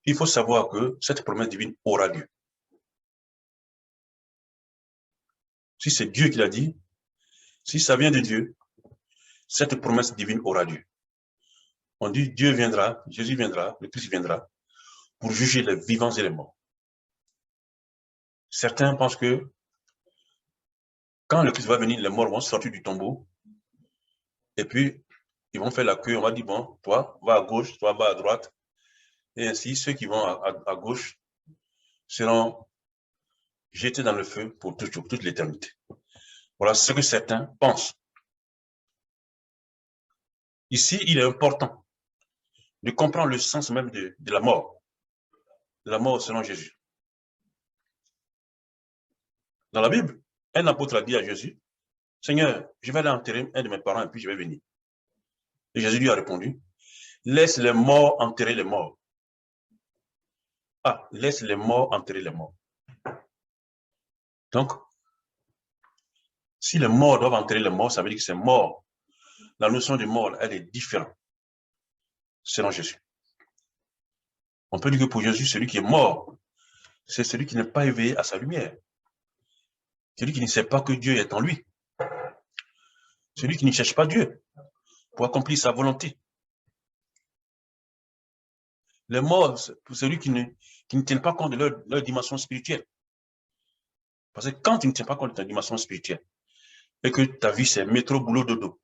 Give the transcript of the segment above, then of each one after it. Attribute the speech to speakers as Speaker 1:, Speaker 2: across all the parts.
Speaker 1: il faut savoir que cette promesse divine aura lieu. Si c'est Dieu qui l'a dit, si ça vient de Dieu, cette promesse divine aura lieu. On dit Dieu viendra, Jésus viendra, le Christ viendra pour juger les vivants et les morts. Certains pensent que quand le Christ va venir, les morts vont sortir du tombeau et puis ils vont faire la queue. On va dire, bon, toi, va à gauche, toi, va à droite. Et ainsi, ceux qui vont à gauche seront jetés dans le feu pour toute l'éternité. Voilà ce que certains pensent. Ici, il est important de comprendre le sens même de la mort selon Jésus. Dans la Bible, un apôtre a dit à Jésus, Seigneur, je vais aller enterrer un de mes parents et puis je vais venir. Et Jésus lui a répondu, laisse les morts enterrer les morts. Ah, laisse les morts enterrer les morts. Donc, si les morts doivent enterrer les morts, ça veut dire que c'est mort. La notion de mort, elle est différente selon Jésus. On peut dire que pour Jésus, celui qui est mort, c'est celui qui n'est pas éveillé à sa lumière. Celui qui ne sait pas que Dieu est en lui. Celui qui ne cherche pas Dieu pour accomplir sa volonté. Les morts, pour celui qui ne tiennent pas compte de leur dimension spirituelle. Parce que quand tu ne tiens pas compte de ta dimension spirituelle, et que ta vie c'est métro, boulot, dodo,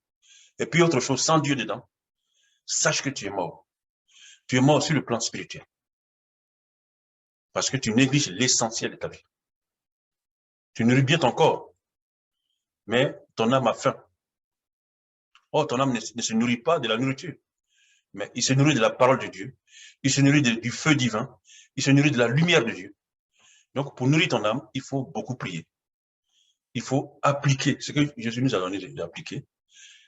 Speaker 1: et puis autre chose sans Dieu dedans, sache que tu es mort. Tu es mort sur le plan spirituel. Parce que tu négliges l'essentiel de ta vie. Tu nourris bien ton corps, mais ton âme a faim. Or, ton âme ne se nourrit pas de la nourriture, mais il se nourrit de la parole de Dieu, il se nourrit du feu divin, il se nourrit de la lumière de Dieu. Donc, pour nourrir ton âme, il faut beaucoup prier. Il faut appliquer ce que Jésus nous a donné d'appliquer,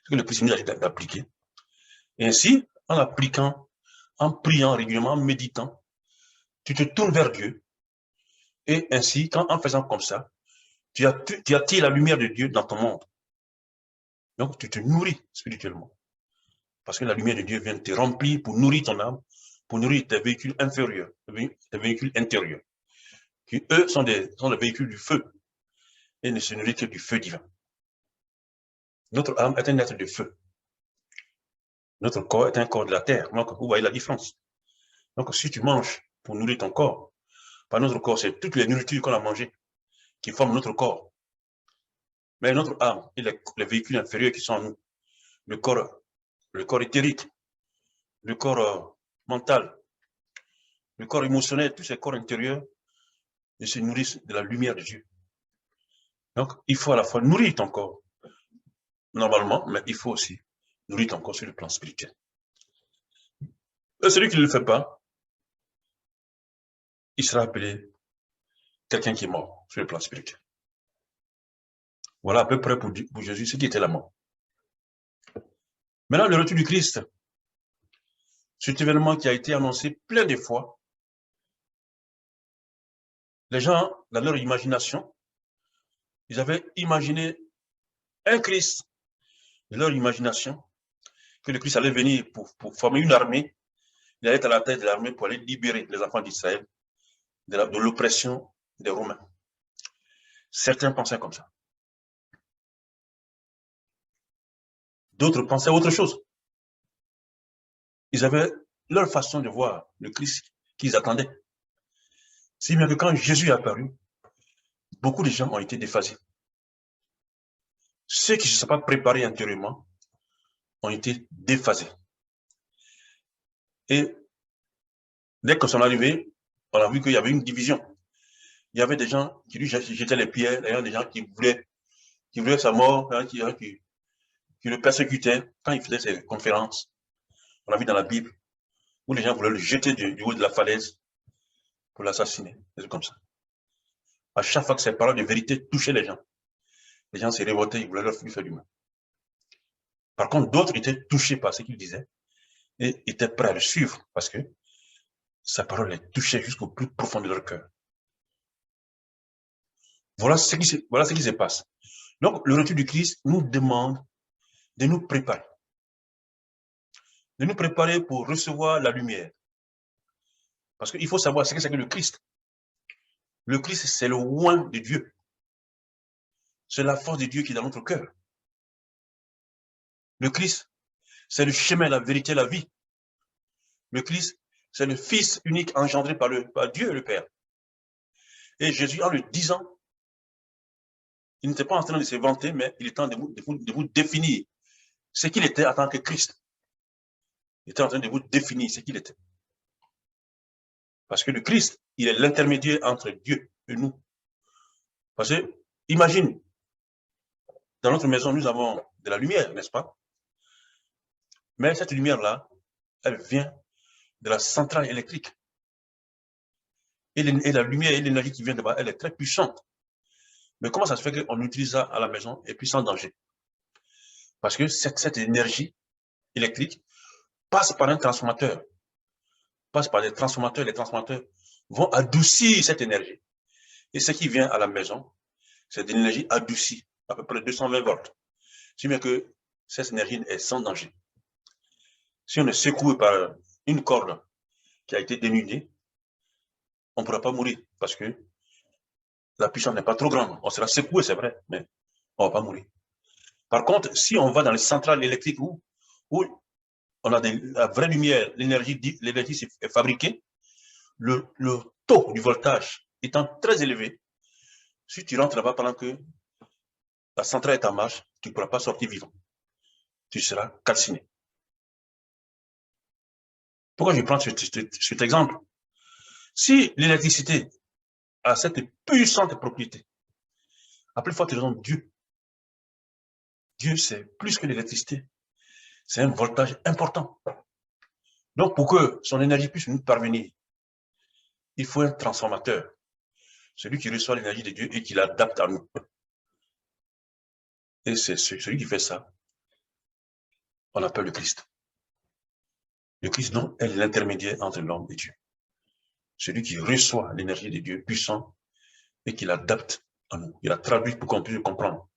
Speaker 1: ce que le Christ nous a dit d'appliquer. Et ainsi, en appliquant, en priant régulièrement, en méditant, tu te tournes vers Dieu. Et ainsi, en faisant comme ça, tu attires la lumière de Dieu dans ton monde. Donc, tu te nourris spirituellement. Parce que la lumière de Dieu vient te remplir pour nourrir ton âme, pour nourrir tes véhicules inférieurs, tes véhicules intérieurs, qui, eux, sont les véhicules du feu et ne se nourrissent que du feu divin. Notre âme est un être de feu. Notre corps est un corps de la terre. Donc, vous voyez la différence. Donc, si tu manges pour nourrir ton corps, pas notre corps, c'est toutes les nourritures qu'on a mangées qui forment notre corps. Mais notre âme et les véhicules inférieurs qui sont en nous, le corps éthérique, le corps mental, le corps émotionnel, tous ces corps intérieurs, ils se nourrissent de la lumière de Dieu. Donc, il faut à la fois nourrir ton corps, normalement, mais il faut aussi nourrir ton corps sur le plan spirituel. Et celui qui ne le fait pas, il sera appelé quelqu'un qui est mort sur le plan spirituel. Voilà à peu près pour Jésus ce qui était la mort. Maintenant, le retour du Christ, cet événement qui a été annoncé plein de fois, les gens, dans leur imagination, ils avaient imaginé un Christ, de leur imagination, que le Christ allait venir pour former une armée, il allait être à la tête de l'armée pour aller libérer les enfants d'Israël de l'oppression des Romains. Certains pensaient comme ça. D'autres pensaient autre chose. Ils avaient leur façon de voir le Christ qu'ils attendaient. Si bien que quand Jésus est apparu, beaucoup de gens ont été déphasés. Ceux qui ne se sont pas préparés intérieurement ont été déphasés. Et dès qu'ils sont arrivés, on a vu qu'il y avait une division. Il y avait des gens qui lui jetaient les pierres, il y avait des gens qui voulaient sa mort, qui le persécutaient quand il faisait ses conférences. On a vu dans la Bible où les gens voulaient le jeter du haut de la falaise pour l'assassiner. C'est comme ça. À chaque fois que ces paroles de vérité touchaient les gens se révoltaient, ils voulaient leur faire du mal. Par contre, d'autres étaient touchés par ce qu'il disait et étaient prêts à le suivre parce que sa parole les touchait jusqu'au plus profond de leur cœur. Voilà ce qui se passe. Donc, le retour du Christ nous demande de nous préparer. De nous préparer pour recevoir la lumière. Parce qu'il faut savoir ce que c'est que le Christ. Le Christ, c'est le oint de Dieu. C'est la force de Dieu qui est dans notre cœur. Le Christ, c'est le chemin, la vérité, la vie. Le Christ, c'est le Fils unique engendré par Dieu le Père. Et Jésus, en le disant, il n'était pas en train de se vanter, mais il était en train de vous définir ce qu'il était en tant que Christ. Il était en train de vous définir ce qu'il était. Parce que le Christ, il est l'intermédiaire entre Dieu et nous. Parce que, imagine, dans notre maison, nous avons de la lumière, n'est-ce pas? Mais cette lumière-là, elle vient de la centrale électrique. Et la lumière et l'énergie qui vient de là, elle est très puissante. Mais comment ça se fait qu'on utilise ça à la maison et puis sans danger? Parce que cette énergie électrique passe par un transformateur, passe par des transformateurs. Les transformateurs vont adoucir cette énergie. Et ce qui vient à la maison, c'est de l'énergie adoucie, à peu près 220 volts. Si bien que cette énergie est sans danger. Si on est secoué par une corde qui a été dénudée, on ne pourra pas mourir parce que la puissance n'est pas trop grande. On sera secoué, c'est vrai, mais on ne va pas mourir. Par contre, si on va dans les centrales électriques où on a la vraie lumière, l'énergie est fabriquée, le taux du voltage étant très élevé, si tu rentres là-bas pendant que la centrale est en marche, tu ne pourras pas sortir vivant. Tu seras calciné. Pourquoi je prends cet exemple? Si l'électricité a cette puissante propriété, à plus forte raison, Dieu, c'est plus que l'électricité. C'est un voltage important. Donc, pour que son énergie puisse nous parvenir, il faut un transformateur. Celui qui reçoit l'énergie de Dieu et qui l'adapte à nous. Et c'est celui qui fait ça, on appelle le Christ. Le Christ, donc, est l'intermédiaire entre l'homme et Dieu. Celui qui reçoit l'énergie de Dieu puissant et qui l'adapte à nous. Il a traduit pour qu'on puisse comprendre.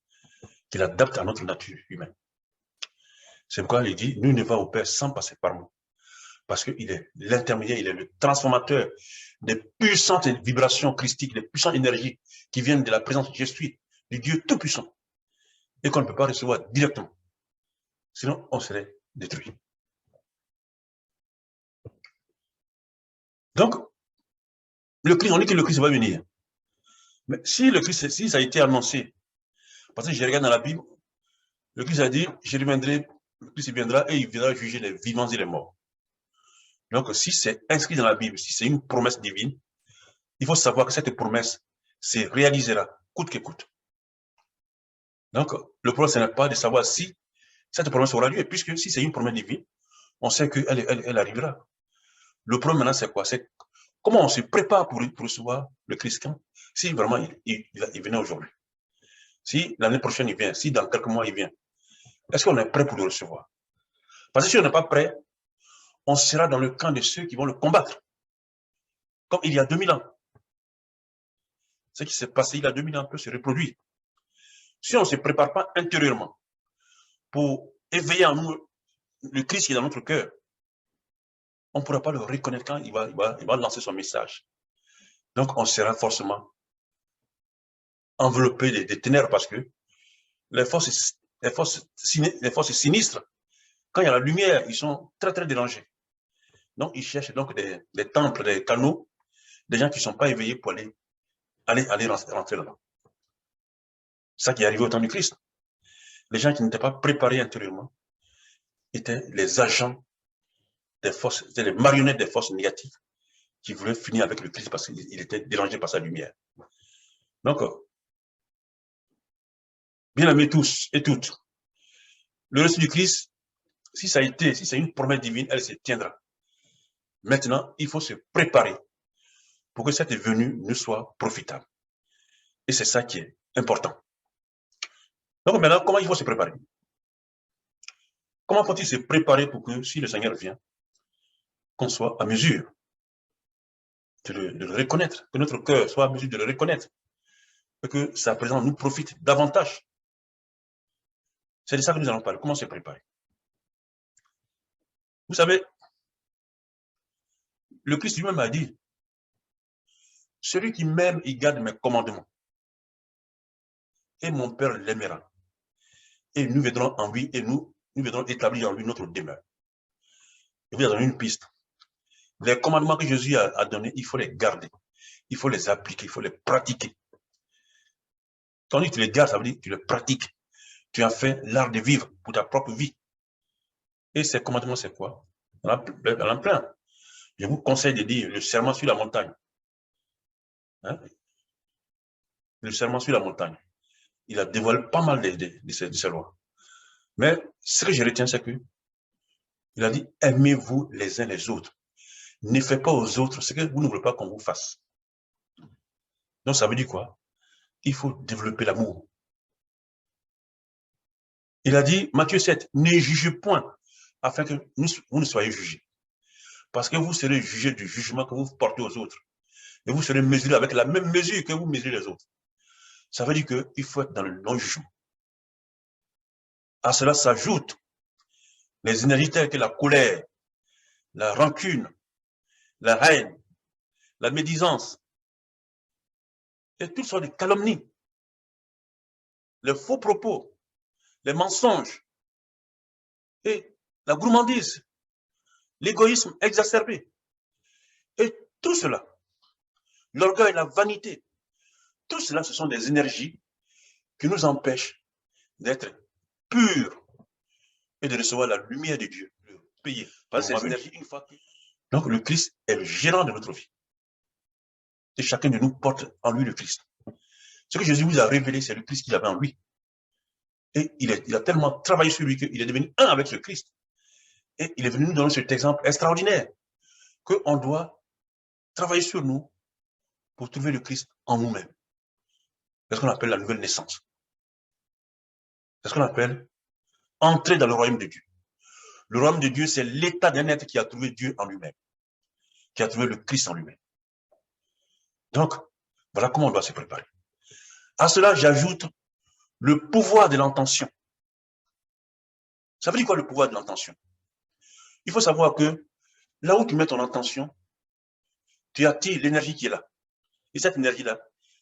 Speaker 1: Qu'il adapte à notre nature humaine. C'est pourquoi il dit, nous ne va au Père sans passer par nous. Parce qu'il est l'intermédiaire, il est le transformateur des puissantes vibrations christiques, des puissantes énergies qui viennent de la présence de Jésus, du Dieu tout-puissant, et qu'on ne peut pas recevoir directement. Sinon, on serait détruit. Donc, le Christ, on dit que le Christ va venir. Mais si le Christ, si ça a été annoncé, parce que je regarde dans la Bible, le Christ a dit, je reviendrai, le Christ viendra et il viendra juger les vivants et les morts. Donc, si c'est inscrit dans la Bible, si c'est une promesse divine, il faut savoir que cette promesse se réalisera, coûte que coûte. Donc, le problème, ce n'est pas de savoir si cette promesse aura lieu, puisque si c'est une promesse divine, on sait qu'elle arrivera. Le problème maintenant, c'est quoi? C'est comment on se prépare pour recevoir le Christ quand? Si vraiment il venait aujourd'hui. Si l'année prochaine il vient, si dans quelques mois il vient, est-ce qu'on est prêt pour le recevoir? Parce que si on n'est pas prêt, on sera dans le camp de ceux qui vont le combattre. Comme il y a 2000 ans. Ce qui s'est passé il y a 2000 ans peut se reproduire. Si on ne se prépare pas intérieurement pour éveiller en nous le Christ qui est dans notre cœur, on ne pourra pas le reconnaître quand il va lancer son message. Donc, on sera forcément enveloppé des ténèbres parce que les forces sinistres, quand il y a la lumière, ils sont très, très dérangés. Donc, ils cherchent donc des temples, des canaux, des gens qui ne sont pas éveillés pour aller rentrer là-bas. C'est ça qui est arrivé au temps du Christ. Les gens qui n'étaient pas préparés intérieurement étaient les agents des forces, étaient les marionnettes des forces négatives qui voulaient finir avec le Christ parce qu'il était dérangé par sa lumière. Donc, bien aimés tous et toutes, le récit du Christ, si c'est une promesse divine, elle se tiendra. Maintenant, il faut se préparer pour que cette venue nous soit profitable. Et c'est ça qui est important. Donc maintenant, comment il faut se préparer? Comment faut-il se préparer pour que, si le Seigneur vient, qu'on soit à mesure de le reconnaître, que notre cœur soit à mesure de le reconnaître, et que sa présence nous profite davantage. C'est de ça que nous allons parler. Comment se préparer? Vous savez, le Christ lui-même a dit, celui qui m'aime, il garde mes commandements. Et mon Père l'aimera. Et nous viendrons en lui et nous viendrons établir en lui notre demeure. Je vous ai donné une piste. Les commandements que Jésus a donnés, il faut les garder. Il faut les appliquer, il faut les pratiquer. Quand tu les gardes, ça veut dire que tu les pratiques. Tu as fait l'art de vivre pour ta propre vie. Et ces commandements, c'est quoi? En plein. Je vous conseille de lire le serment sur la montagne. Hein? Le serment sur la montagne. Il a dévoilé pas mal de ces lois. Mais ce que je retiens, c'est que il a dit, aimez-vous les uns les autres. Ne faites pas aux autres ce que vous ne voulez pas qu'on vous fasse. Donc, ça veut dire quoi? Il faut développer l'amour. Il a dit, Matthieu 7, ne jugez point, afin que vous ne soyez jugés. Parce que vous serez jugés du jugement que vous portez aux autres. Et vous serez mesurés avec la même mesure que vous mesurez les autres. Ça veut dire qu'il faut être dans le non-jugement. À cela s'ajoutent les énergies telles que la colère, la rancune, la haine, la médisance, et toutes sortes de calomnies, les faux propos, les mensonges, et la gourmandise, l'égoïsme exacerbé. Et tout cela, l'orgueil, la vanité, tout cela, ce sont des énergies qui nous empêchent d'être purs et de recevoir la lumière de Dieu, de payer. Parce que ces énergies, une fois que... Donc, le Christ est le gérant de notre vie. Et chacun de nous porte en lui le Christ. Ce que Jésus vous a révélé, c'est le Christ qu'il avait en lui. Et il a tellement travaillé sur lui qu'il est devenu un avec ce Christ. Et il est venu nous donner cet exemple extraordinaire qu'on doit travailler sur nous pour trouver le Christ en nous-mêmes. C'est ce qu'on appelle la nouvelle naissance. C'est ce qu'on appelle entrer dans le royaume de Dieu. Le royaume de Dieu, c'est l'état d'un être qui a trouvé Dieu en lui-même, qui a trouvé le Christ en lui-même. Donc, voilà comment on doit se préparer. À cela, j'ajoute le pouvoir de l'intention. Ça veut dire quoi le pouvoir de l'intention? Il faut savoir que là où tu mets ton intention, tu attires l'énergie qui est là. Et cette énergie-là,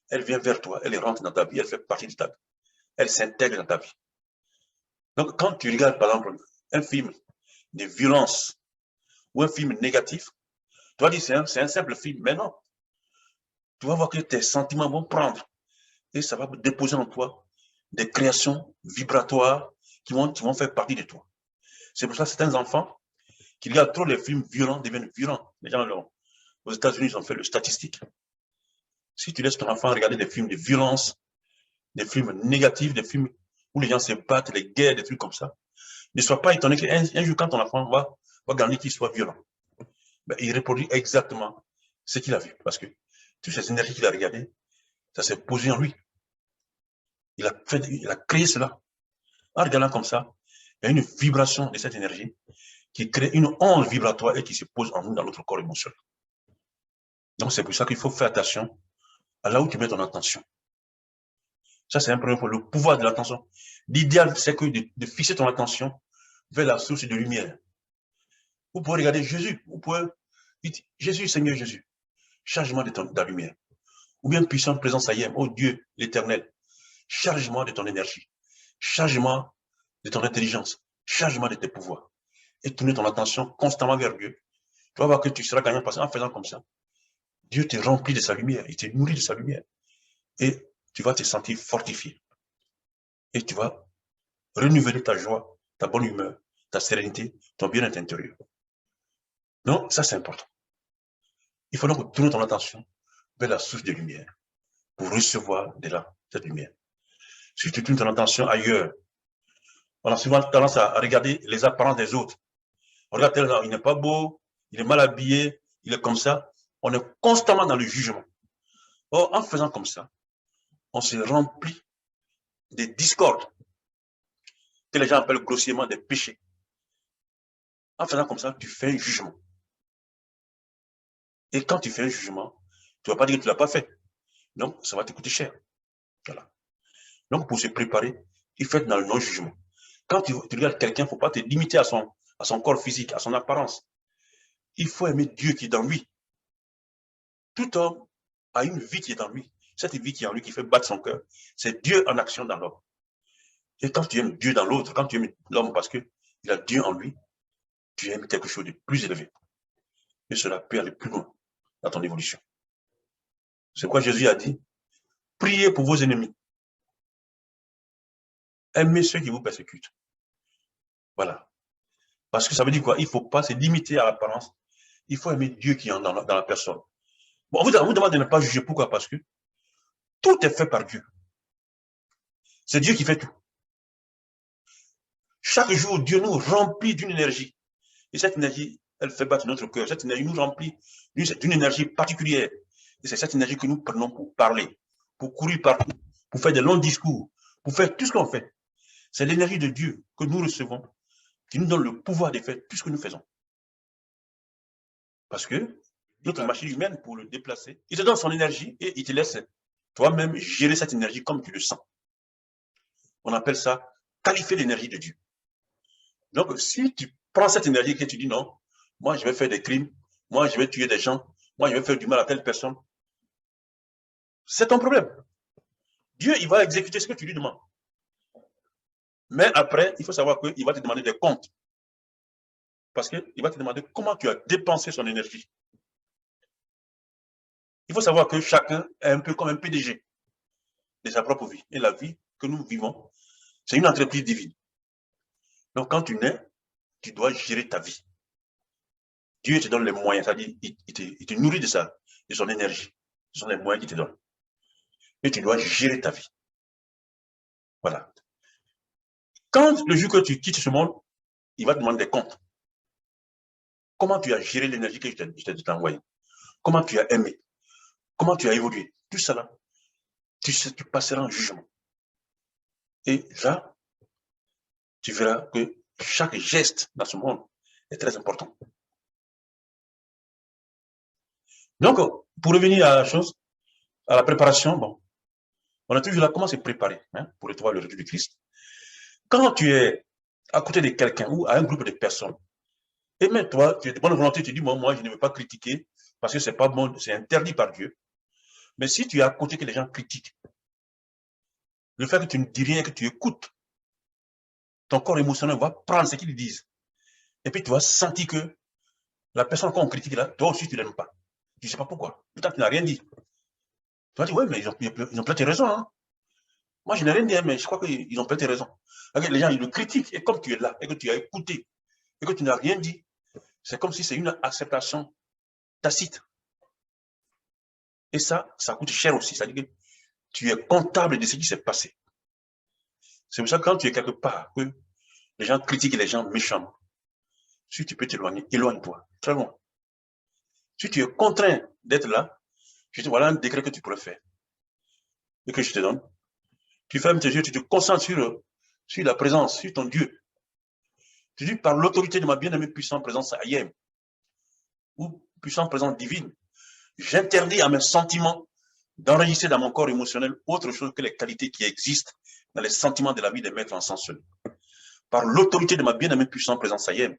Speaker 1: elle vient vers toi, elle rentre dans ta vie, elle fait partie de ta vie. Elle s'intègre dans ta vie. Donc, quand tu regardes, par exemple, un film de violence ou un film négatif, tu vas dire c'est un simple film, mais non. Tu vas voir que tes sentiments vont prendre et ça va déposer en toi des créations vibratoires qui vont faire partie de toi. C'est pour ça que certains enfants qui regardent trop les films violents deviennent violents. Les gens, aux États-Unis, ils ont fait le statistique. Si tu laisses ton enfant regarder des films de violence, des films négatifs, des films où les gens se battent, les guerres, des trucs comme ça, ne sois pas étonné qu'un jour, quand ton enfant va gagner qu'il soit violent, ben, il reproduit exactement ce qu'il a vu. Parce que toutes ces énergies qu'il a regardées, ça s'est posé en lui. Il a créé cela. En regardant comme ça, il y a une vibration de cette énergie qui crée une onde vibratoire et qui se pose en nous dans notre corps émotionnel. Donc, c'est pour ça qu'il faut faire attention à là où tu mets ton attention. Ça, c'est un premier point, le pouvoir de l'attention. L'idéal, c'est que de fixer ton attention vers la source de lumière. Vous pouvez regarder Jésus. Vous pouvez dire, Jésus, Seigneur Jésus, charge-moi de ta lumière. Ou bien puissante présence ailleurs, oh Dieu, l'éternel, charge-moi de ton énergie. Charge-moi de ton intelligence. Charge-moi de tes pouvoirs. Et tourner ton attention constamment vers Dieu. Tu vas voir que tu seras gagnant parce qu'en faisant comme ça, Dieu te remplit de sa lumière, il te nourrit de sa lumière. Et tu vas te sentir fortifié. Et tu vas renouveler ta joie, ta bonne humeur, ta sérénité, ton bien-être intérieur. Donc, ça c'est important. Il faut donc tourner ton attention vers la source de lumière pour recevoir de là cette lumière. Si tu tournes ton attention ailleurs, on a souvent tendance à regarder les apparences des autres. On regarde tel, il n'est pas beau, il est mal habillé, il est comme ça. On est constamment dans le jugement. Or, en faisant comme ça, on se remplit des discordes que les gens appellent grossièrement des péchés. En faisant comme ça, tu fais un jugement. Et quand tu fais un jugement, tu ne vas pas dire que tu ne l'as pas fait. Donc, ça va te coûter cher. Voilà. Donc, pour se préparer, il faut être dans le non-jugement. Quand tu regardes quelqu'un, il ne faut pas te limiter à son corps physique, à son apparence. Il faut aimer Dieu qui est dans lui. Tout homme a une vie qui est en lui. Cette vie qui est en lui, qui fait battre son cœur, c'est Dieu en action dans l'homme. Et quand tu aimes Dieu dans l'autre, quand tu aimes l'homme parce qu'il a Dieu en lui, tu aimes quelque chose de plus élevé. Et cela peut aller plus loin dans ton évolution. C'est quoi Jésus a dit? Priez pour vos ennemis. Aimez ceux qui vous persécutent. Voilà. Parce que ça veut dire quoi? Il ne faut pas se limiter à l'apparence. Il faut aimer Dieu qui est dans la personne. Bon, on vous demande de ne pas juger. Pourquoi? Parce que tout est fait par Dieu. C'est Dieu qui fait tout. Chaque jour, Dieu nous remplit d'une énergie. Et cette énergie, elle fait battre notre cœur. Cette énergie nous remplit d'une énergie particulière. Et c'est cette énergie que nous prenons pour parler, pour courir partout, pour faire des longs discours, pour faire tout ce qu'on fait. C'est l'énergie de Dieu que nous recevons, qui nous donne le pouvoir de faire tout ce que nous faisons. Parce que notre machine humaine, pour le déplacer, il te donne son énergie et il te laisse toi-même gérer cette énergie comme tu le sens. On appelle ça qualifier l'énergie de Dieu. Donc, si tu prends cette énergie et que tu dis non, moi je vais faire des crimes, moi je vais tuer des gens, moi je vais faire du mal à telle personne, c'est ton problème. Dieu, il va exécuter ce que tu lui demandes. Mais après, il faut savoir qu'il va te demander des comptes. Parce qu'il va te demander comment tu as dépensé son énergie. Il faut savoir que chacun est un peu comme un PDG de sa propre vie. Et la vie que nous vivons, c'est une entreprise divine. Donc, quand tu nais, tu dois gérer ta vie. Dieu te donne les moyens, c'est-à-dire il te nourrit de son énergie. Ce sont les moyens qu'il te donne. Et tu dois gérer ta vie. Voilà. Quand le jour que tu quittes ce monde, il va te demander des comptes. Comment tu as géré l'énergie que je t'ai envoyée? Comment tu as aimé? Comment tu as évolué? Tout ça là, tu passeras en jugement. Et là, tu verras que chaque geste dans ce monde est très important. Donc, pour revenir à la chose, à la préparation, bon, on a toujours là comment se préparer pour recevoir le retour du Christ. Quand tu es à côté de quelqu'un ou à un groupe de personnes, et même toi, tu es de bonne volonté, tu dis, moi, je ne veux pas critiquer parce que c'est pas bon, c'est interdit par Dieu. Mais si tu es à côté que les gens critiquent, le fait que tu ne dis rien, que tu écoutes, ton corps émotionnel va prendre ce qu'ils disent. Et puis tu vas sentir que la personne qu'on critique là, toi aussi tu ne l'aimes pas. Tu ne sais pas pourquoi. Pourtant tu n'as rien dit. Tu vas dire, ouais, mais ils ont peut-être raison. Hein. Moi je n'ai rien dit, mais je crois qu'ils ont peut-être raison. Les gens, ils le critiquent. Et comme tu es là, et que tu as écouté, et que tu n'as rien dit, c'est comme si c'est une acceptation tacite. Et ça coûte cher aussi. C'est-à-dire que tu es comptable de ce qui s'est passé. C'est pour ça que quand tu es quelque part, que les gens critiquent les gens méchamment, si tu peux t'éloigner, éloigne-toi, très loin. Si tu es contraint d'être là, je te voilà un décret que tu pourrais faire et que je te donne. Tu fermes tes yeux, tu te concentres sur la présence, sur ton Dieu. Tu dis par l'autorité de ma bien-aimée puissante présence Ayem ou puissante présence divine, j'interdis à mes sentiments d'enregistrer dans mon corps émotionnel autre chose que les qualités qui existent dans les sentiments de la vie des maîtres ascensionnés. Par l'autorité de ma bien-aimée puissante présence Ayem,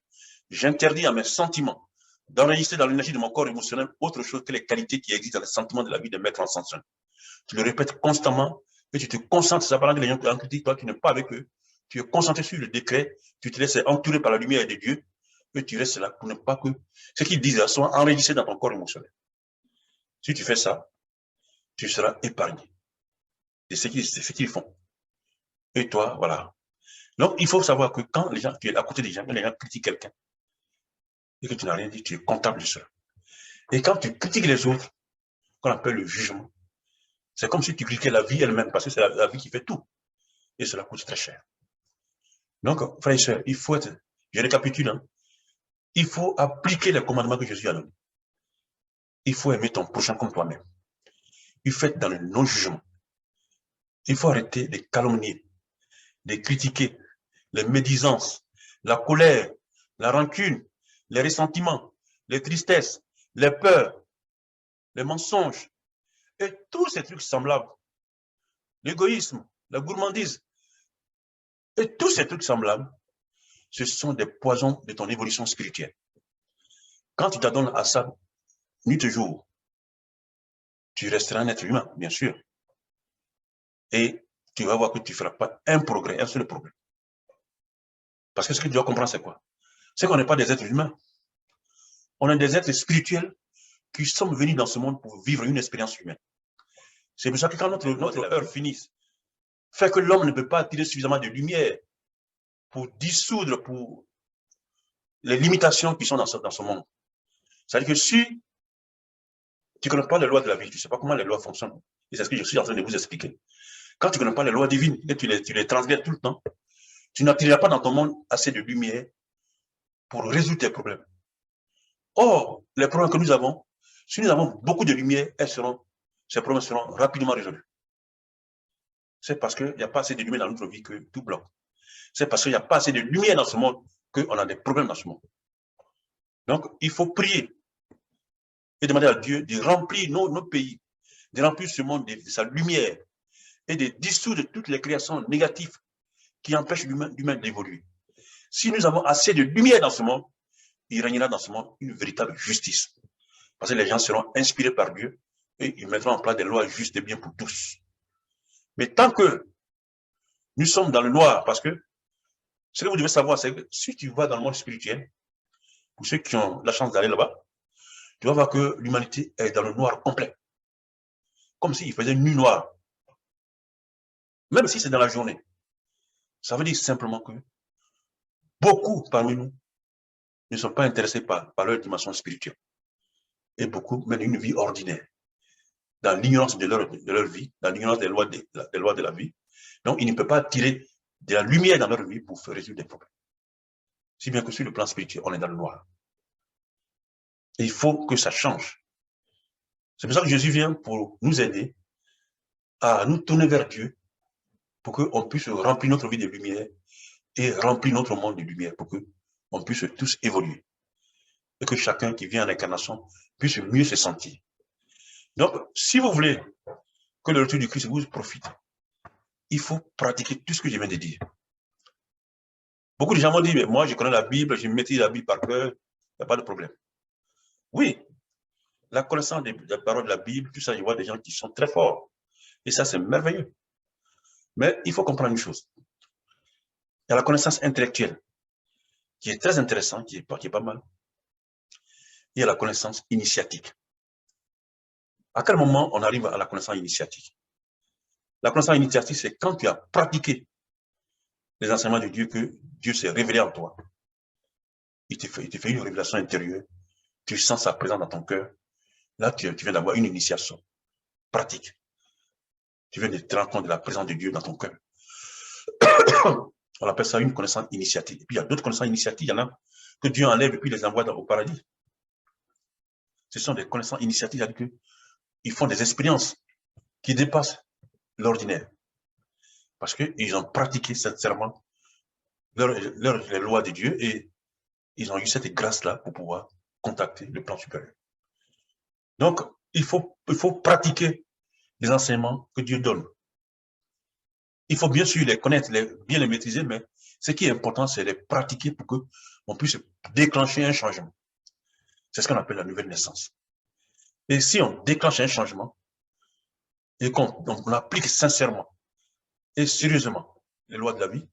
Speaker 1: j'interdis à mes sentiments d'enregistrer dans l'énergie de mon corps émotionnel autre chose que les qualités qui existent dans les sentiments de la vie des maîtres ascensionnés. Tu le répètes constamment et tu te concentres, ça parle que les gens en critiquent, toi tu n'es pas avec eux, tu es concentré sur le décret, tu te laisses entourer par la lumière de Dieu et tu restes là pour ne pas que ce qu'ils disent soit enregistré dans ton corps émotionnel. Si tu fais ça, tu seras épargné de ce qu'ils font. Et toi, voilà. Donc, il faut savoir que quand les gens, tu es à côté des gens, quand les gens critiquent quelqu'un et que tu n'as rien dit, tu es comptable de cela. Et quand tu critiques les autres, qu'on appelle le jugement, c'est comme si tu critiquais la vie elle-même, parce que c'est la vie qui fait tout. Et cela coûte très cher. Donc, frères et sœurs, il faut être, je récapitule, hein, il faut appliquer les commandements que Jésus a donnés. Il faut aimer ton prochain comme toi-même. Il faut être dans le non-jugement. Il faut arrêter de calomnier, de critiquer, les médisances, la colère, la rancune, les ressentiments, les tristesses, les peurs, les mensonges et tous ces trucs semblables. L'égoïsme, la gourmandise et tous ces trucs semblables, ce sont des poisons de ton évolution spirituelle. Quand tu t'adonnes à ça, nuit et jour, tu resteras un être humain, bien sûr. Et tu vas voir que tu ne feras pas un progrès, un seul progrès. Parce que ce que tu dois comprendre, c'est quoi? C'est qu'on n'est pas des êtres humains. On est des êtres spirituels qui sommes venus dans ce monde pour vivre une expérience humaine. C'est pour ça que quand notre heure finisse, fait que l'homme ne peut pas attirer suffisamment de lumière pour dissoudre pour les limitations qui sont dans ce monde. C'est-à-dire que si tu ne connais pas les lois de la vie, tu ne sais pas comment les lois fonctionnent, et c'est ce que je suis en train de vous expliquer. Quand tu ne connais pas les lois divines et tu les transgresses tout le temps, tu n'attireras pas dans ton monde assez de lumière pour résoudre tes problèmes. Or, les problèmes que nous avons, si nous avons beaucoup de lumière, ces problèmes seront rapidement résolus. C'est parce qu'il n'y a pas assez de lumière dans notre vie que tout bloque. C'est parce qu'il n'y a pas assez de lumière dans ce monde qu'on a des problèmes dans ce monde. Donc, il faut prier et demander à Dieu de remplir nos pays, de remplir ce monde de sa lumière et de dissoudre toutes les créations négatives qui empêchent l'humain d'évoluer. Si nous avons assez de lumière dans ce monde, il régnera dans ce monde une véritable justice. Parce que les gens seront inspirés par Dieu et ils mettront en place des lois justes et bien pour tous. Mais tant que nous sommes dans le noir, parce que ce que vous devez savoir, c'est que si tu vas dans le monde spirituel, pour ceux qui ont la chance d'aller là-bas, tu vas voir que l'humanité est dans le noir complet. Comme s'il faisait une nuit noire. Même si c'est dans la journée. Ça veut dire simplement que beaucoup parmi nous ne sont pas intéressés par leur dimension spirituelle. Et beaucoup mènent une vie ordinaire, dans l'ignorance de leur vie, dans l'ignorance des lois de la vie. Donc, ils ne peuvent pas tirer de la lumière dans leur vie pour résoudre des problèmes. Si bien que sur le plan spirituel, on est dans le noir. Et il faut que ça change. C'est pour ça que Jésus vient pour nous aider à nous tourner vers Dieu pour qu'on puisse remplir notre vie de lumière et remplir notre monde de lumière pour qu'on puisse tous évoluer. Et que chacun qui vient en incarnation puisse mieux se sentir. Donc, si vous voulez que le retour du Christ vous profite, il faut pratiquer tout ce que je viens de dire. Beaucoup de gens m'ont dit, mais moi, je connais la Bible, je maîtrise la Bible par cœur, il n'y a pas de problème. Oui, la connaissance des paroles de la Bible, tout ça, je vois des gens qui sont très forts. Et ça, c'est merveilleux. Mais il faut comprendre une chose. Il y a la connaissance intellectuelle, qui est très intéressante, qui est pas mal. Il y a la connaissance initiatique. À quel moment on arrive à la connaissance initiatique? La connaissance initiatique, c'est quand tu as pratiqué les enseignements de Dieu, que Dieu s'est révélé en toi. Il te fait une révélation intérieure. Tu sens sa présence dans ton cœur. Là, tu viens d'avoir une initiation pratique. Tu viens de te rendre compte de la présence de Dieu dans ton cœur. On appelle ça une connaissance initiatique. Et puis, il y a d'autres connaissances initiatiques. Il y en a que Dieu enlève et puis les envoie au paradis. Ce sont des connaissances initiatiques, c'est-à-dire qu'ils font des expériences qui dépassent l'ordinaire. Parce qu'ils ont pratiqué sincèrement les lois de Dieu et ils ont eu cette grâce-là pour pouvoir contacter le plan supérieur. Donc, il faut pratiquer les enseignements que Dieu donne. Il faut bien sûr les connaître, bien les maîtriser, mais ce qui est important, c'est les pratiquer pour qu'on puisse déclencher un changement. C'est ce qu'on appelle la nouvelle naissance. Et si on déclenche un changement et qu'on applique sincèrement et sérieusement les lois de la vie,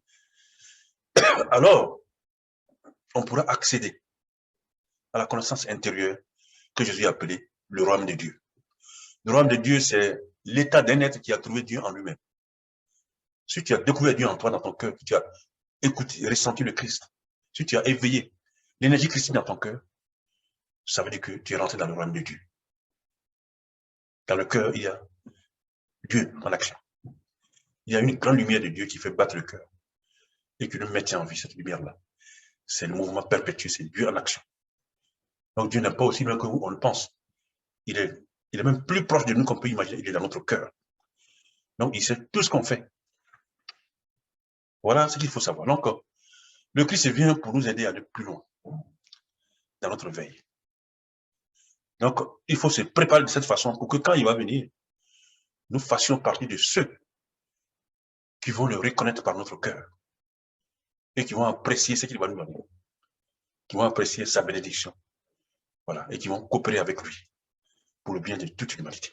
Speaker 1: alors on pourra accéder à la connaissance intérieure que Jésus a appelée le royaume de Dieu. Le royaume de Dieu, c'est l'état d'un être qui a trouvé Dieu en lui-même. Si tu as découvert Dieu en toi, dans ton cœur, que tu as écouté, ressenti le Christ, si tu as éveillé l'énergie christique dans ton cœur, ça veut dire que tu es rentré dans le royaume de Dieu. Dans le cœur, il y a Dieu en action. Il y a une grande lumière de Dieu qui fait battre le cœur et qui nous maintient en vie, cette lumière-là. C'est le mouvement perpétuel, c'est Dieu en action. Donc Dieu n'est pas aussi loin que vous, on le pense. Il est même plus proche de nous qu'on peut imaginer, il est dans notre cœur. Donc il sait tout ce qu'on fait. Voilà ce qu'il faut savoir. Donc, le Christ vient pour nous aider à aller plus loin dans notre veille. Donc, il faut se préparer de cette façon pour que quand il va venir, nous fassions partie de ceux qui vont le reconnaître par notre cœur et qui vont apprécier ce qu'il va nous donner, qui vont apprécier sa bénédiction, voilà, et qui vont coopérer avec lui pour le bien de toute l'humanité.